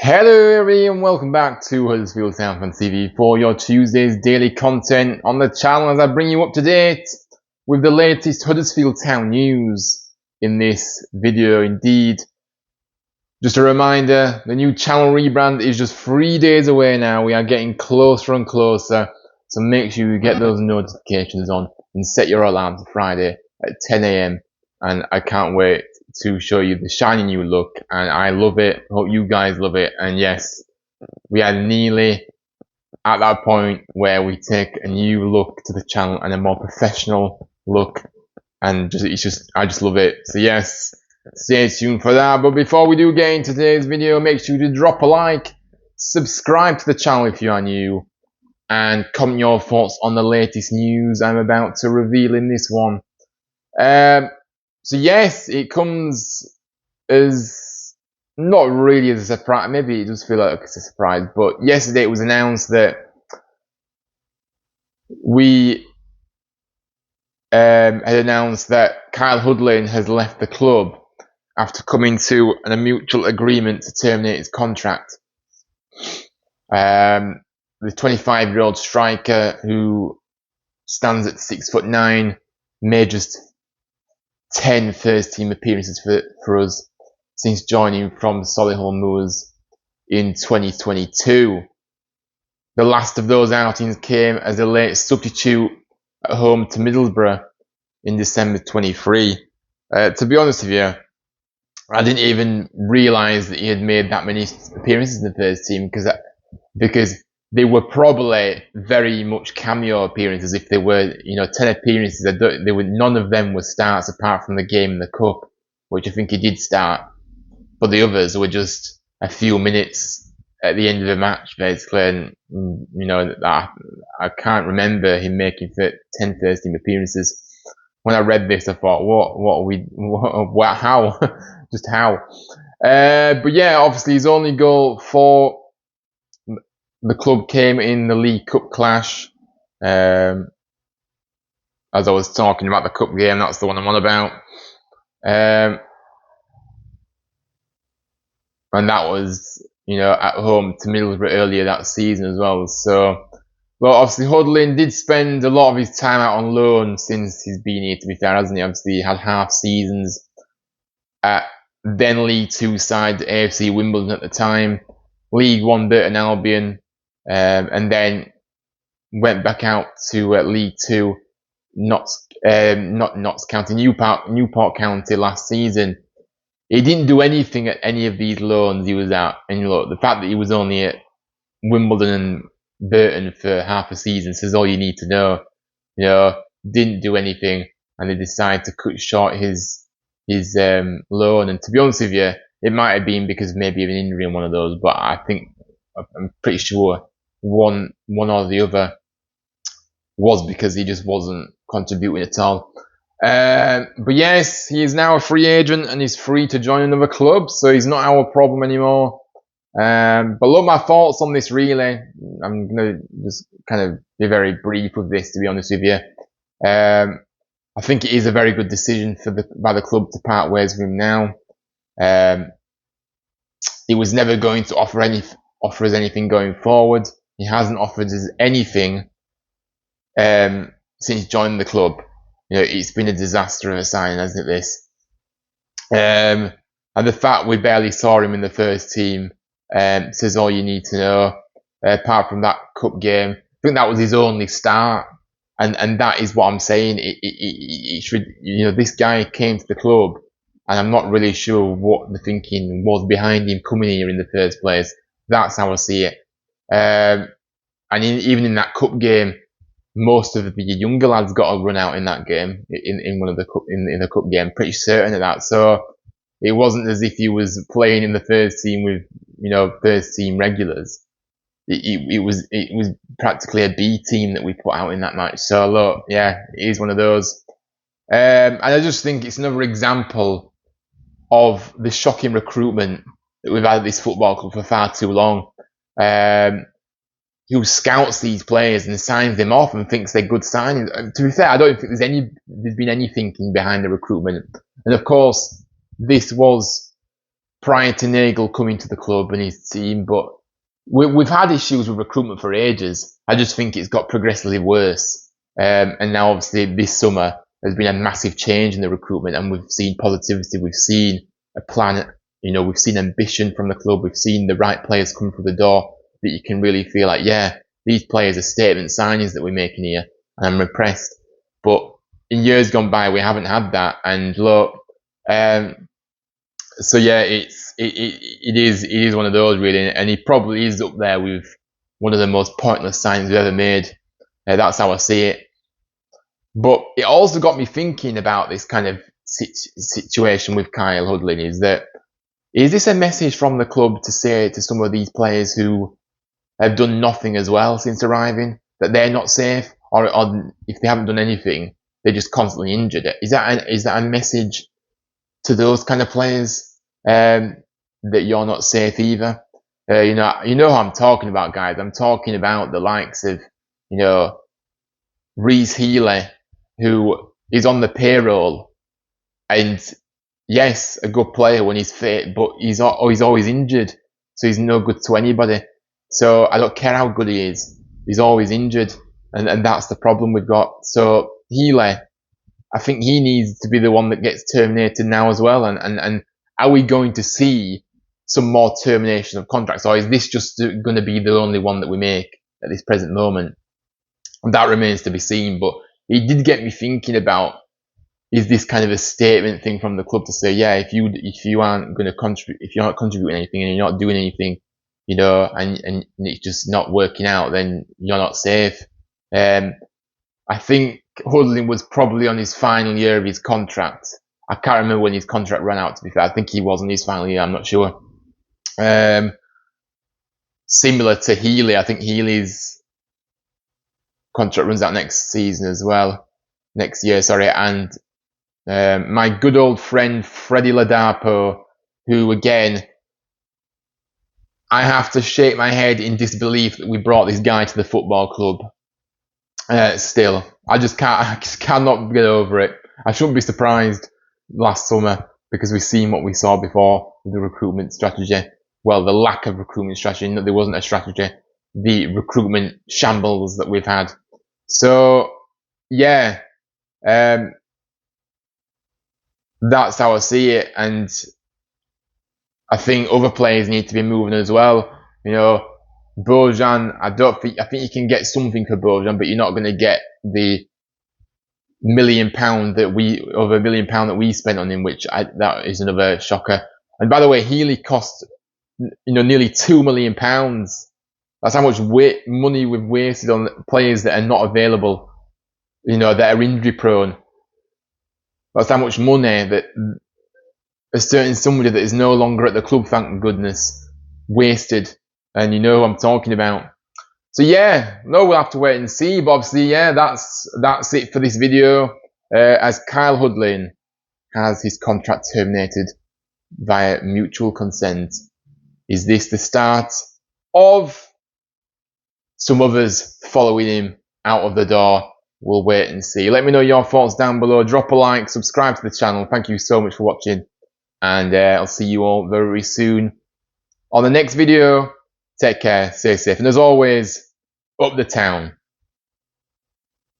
Hello everyone, welcome back to Huddersfield Town Fan TV for your Tuesday's daily content on the channel as I bring you up to date with the latest Huddersfield Town news in this video indeed. Just a reminder, the new channel rebrand is just 3 days away now. We are getting closer and closer, so make sure you get those notifications on and set your alarm for Friday at 10 AM, and I can't wait to show you the shiny new look, and I love it. Hope you guys love it. And yes, we are nearly at that point where we take a new look to the channel and a more professional look, and I just love it. So yes, stay tuned for that. But before we do get into today's video, make sure to drop a like, subscribe to the channel if you are new, and comment your thoughts on the latest news I'm about to reveal in this one. So yes, it comes as not really as a surprise. Maybe it does feel like it's a surprise, but yesterday it was announced that we had announced that Kyle Hudlin has left the club after coming to a mutual agreement to terminate his contract. The 25-year-old striker, who stands at 6'9", made just 10 first team appearances for us since joining from Solihull Moors in 2022. The last of those outings came as a late substitute at home to Middlesbrough in December 23. To be honest with you, I didn't even realise that he had made that many appearances in the first team because they were probably very much cameo appearances. If they were, 10 appearances, none of them were starts apart from the game in the cup, which I think he did start. But the others were just a few minutes at the end of the match, basically. And, I can't remember him making 10 first team appearances. When I read this, I thought, how? Just how? But yeah, obviously his only goal for the club came in the League Cup clash. As I was talking about the cup game, that's the one I'm on about. And that was, at home to Middlesbrough earlier that season as well. So, well, obviously Hudlin did spend a lot of his time out on loan since he's been here, to be fair, hasn't he? Obviously he had half seasons at then League 2 side AFC Wimbledon at the time, League 1 Burton Albion, and then went back out to League 2, Notts County, Newport County last season. He didn't do anything at any of these loans he was at, and look, the fact that he was only at Wimbledon and Burton for half a season says all you need to know. Didn't do anything, and they decided to cut short his loan. And to be honest with you, it might have been because maybe of an injury in one of those, but I'm pretty sure one or the other was because he just wasn't contributing at all. But yes, he is now a free agent and he's free to join another club, so he's not our problem anymore. But look, my thoughts on this really, I'm gonna just kind of be very brief with this, to be honest with you. I think it is a very good decision by the club to part ways with him now. He was never going to offer us anything going forward. He hasn't offered us anything since joining the club. It's been a disaster of a signing, hasn't it, this? And the fact we barely saw him in the first team says all you need to know. Apart from that cup game, I think that was his only start, and that is what I'm saying. It should, this guy came to the club, and I'm not really sure what the thinking was behind him coming here in the first place. That's how I see it. And even in that cup game, most of the younger lads got a run out in that game, in one of the cup game. Pretty certain of that. So it wasn't as if he was playing in the first team with first team regulars. It was practically a B team that we put out in that match. So look, yeah, it is one of those. And I just think it's another example of the shocking recruitment that we've had at this football club for far too long. Who scouts these players and signs them off and thinks they're good signings. To be fair, I don't think there's been any thinking behind the recruitment. And of course, this was prior to Nagel coming to the club and his team, but we've had issues with recruitment for ages. I just think it's got progressively worse. And now obviously this summer there's been a massive change in the recruitment, and we've seen positivity, we've seen a plan, we've seen ambition from the club, we've seen the right players come through the door that you can really feel like, yeah, these players are statement signings that we're making here, and I'm impressed. But in years gone by, we haven't had that, and look, so yeah, it is one of those really, and he probably is up there with one of the most pointless signings we've ever made. That's how I see it. But it also got me thinking about this kind of situation with Kyle Hudlin. Is this a message from the club to say to some of these players who have done nothing as well since arriving that they're not safe, or if they haven't done anything, they're just constantly injured? Is that a message to those kind of players that you're not safe either? You know who I'm talking about, guys. I'm talking about the likes of Reece Healy, who is on the payroll, and yes, a good player when he's fit, but he's always injured, so he's no good to anybody. So I don't care how good he is, he's always injured, and that's the problem we've got. So Healy, I think he needs to be the one that gets terminated now as well. And are we going to see some more termination of contracts, or is this just going to be the only one that we make at this present moment? That remains to be seen. But it did get me thinking about, is this kind of a statement thing from the club to say, yeah, if you aren't going to contribute, if you're not contributing anything and you're not doing anything, and it's just not working out, then you're not safe. I think Hudlin was probably on his final year of his contract. I can't remember when his contract ran out, to be fair. I think he was on his final year, I'm not sure. Similar to Healy, I think Healy's contract runs out next year, sorry. And my good old friend Freddie Ladapo, who again, I have to shake my head in disbelief that we brought this guy to the football club. Still, I just cannot get over it. I shouldn't be surprised last summer, because we've seen what we saw before with the recruitment strategy. Well, the lack of recruitment strategy. There wasn't a strategy. The recruitment shambles that we've had. So, yeah, that's how I see it. And I think other players need to be moving as well. Bojan, I think you can get something for Bojan, but you're not going to get the £1 million that we spent on him, that is another shocker. And by the way, Healy cost nearly £2 million. That's how much money we've wasted on players that are not available, that are injury prone. That's how much money that a certain somebody that is no longer at the club, thank goodness, wasted. And you know who I'm talking about. So yeah, we'll have to wait and see. But obviously, yeah, that's it for this video. As Kyle Hudlin has his contract terminated via mutual consent. Is this the start of some others following him out of the door? We'll wait and see. Let me know your thoughts down below. Drop a like, subscribe to the channel. Thank you so much for watching. And I'll see you all very soon on the next video. Take care, stay safe, and as always, up the town.